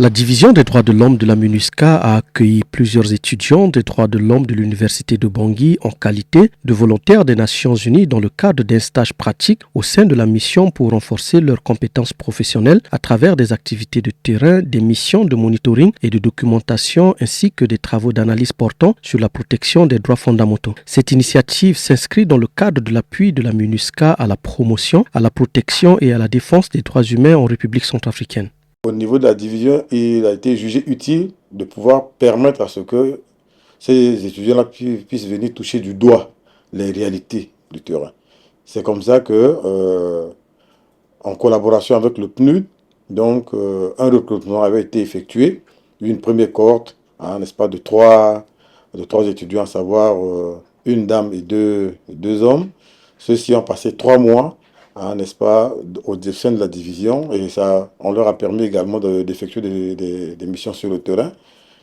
La division des droits de l'homme de la MINUSCA a accueilli plusieurs étudiants des droits de l'homme de l'université de Bangui en qualité de volontaires des Nations Unies dans le cadre d'un stage pratique au sein de la mission pour renforcer leurs compétences professionnelles à travers des activités de terrain, des missions de monitoring et de documentation ainsi que des travaux d'analyse portant sur la protection des droits fondamentaux. Cette initiative s'inscrit dans le cadre de l'appui de la MINUSCA à la promotion, à la protection et à la défense des droits humains en République centrafricaine. Au niveau de la division, il a été jugé utile de pouvoir permettre à ce que ces étudiants-là puissent venir toucher du doigt les réalités du terrain. C'est comme ça que, en collaboration avec le PNUD, donc un recrutement avait été effectué, une première cohorte, n'est-ce pas, de trois étudiants, à savoir une dame et deux hommes. Ceux-ci ont passé 3 mois. N'est-ce pas, au sein de la division, et ça, on leur a permis également d'effectuer des missions sur le terrain.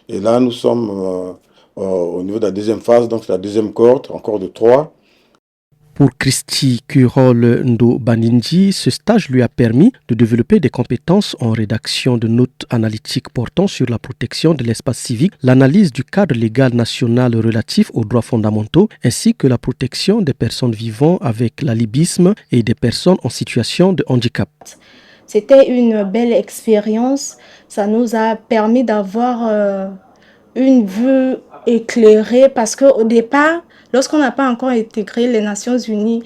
Et là, nous sommes au niveau de la deuxième phase, donc la deuxième cohorte, encore de 3. Pour Christy Kurol Ndo Banindji, ce stage lui a permis de développer des compétences en rédaction de notes analytiques portant sur la protection de l'espace civique, l'analyse du cadre légal national relatif aux droits fondamentaux, ainsi que la protection des personnes vivant avec l'alibisme et des personnes en situation de handicap. C'était une belle expérience. Ça nous a permis d'avoir une vue éclairée parce qu'au départ, lorsqu'on n'a pas encore intégré les Nations Unies,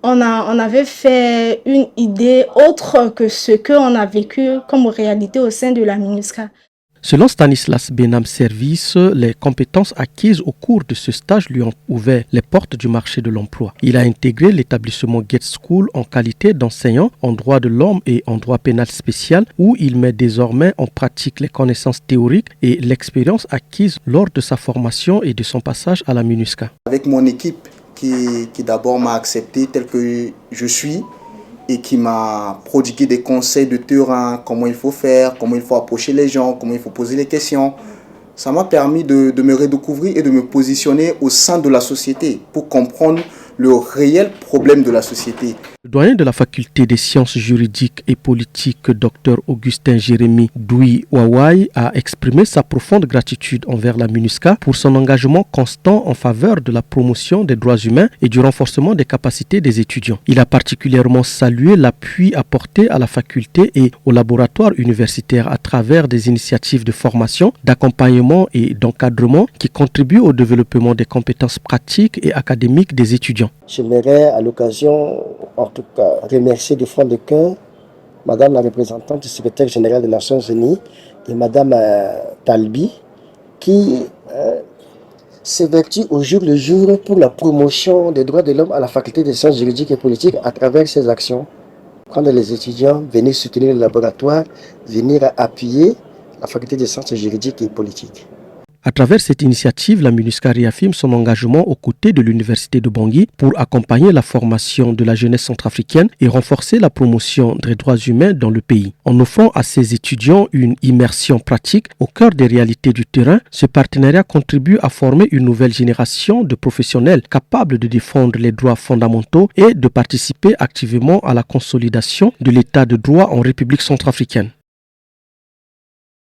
on avait fait une idée autre que ce qu'on a vécu comme réalité au sein de la MINUSCA. Selon Stanislas Benam Service, les compétences acquises au cours de ce stage lui ont ouvert les portes du marché de l'emploi. Il a intégré l'établissement Get School en qualité d'enseignant en droit de l'homme et en droit pénal spécial où il met désormais en pratique les connaissances théoriques et l'expérience acquise lors de sa formation et de son passage à la MINUSCA. Avec mon équipe qui d'abord m'a accepté tel que je suis, et qui m'a prodigué des conseils de terrain, comment il faut faire, comment il faut approcher les gens, comment il faut poser les questions. Ça m'a permis de me redécouvrir et de me positionner au sein de la société pour comprendre le réel problème de la société. Le doyen de la faculté des sciences juridiques et politiques, Dr Augustin Jérémy Doui Wawai, a exprimé sa profonde gratitude envers la MINUSCA pour son engagement constant en faveur de la promotion des droits humains et du renforcement des capacités des étudiants. Il a particulièrement salué l'appui apporté à la faculté et au laboratoire universitaire à travers des initiatives de formation, d'accompagnement et d'encadrement qui contribuent au développement des compétences pratiques et académiques des étudiants. J'aimerais à l'occasion, en tout cas, remercier du fond de cœur Madame la représentante du secrétaire général des Nations Unies et Madame Talbi qui s'évertue au jour le jour pour la promotion des droits de l'homme à la faculté des sciences juridiques et politiques à travers ses actions. Prendre les étudiants, venir soutenir le laboratoire, venir appuyer la faculté des sciences juridiques et politiques. À travers cette initiative, la MINUSCA réaffirme son engagement aux côtés de l'Université de Bangui pour accompagner la formation de la jeunesse centrafricaine et renforcer la promotion des droits humains dans le pays. En offrant à ses étudiants une immersion pratique au cœur des réalités du terrain, ce partenariat contribue à former une nouvelle génération de professionnels capables de défendre les droits fondamentaux et de participer activement à la consolidation de l'état de droit en République centrafricaine.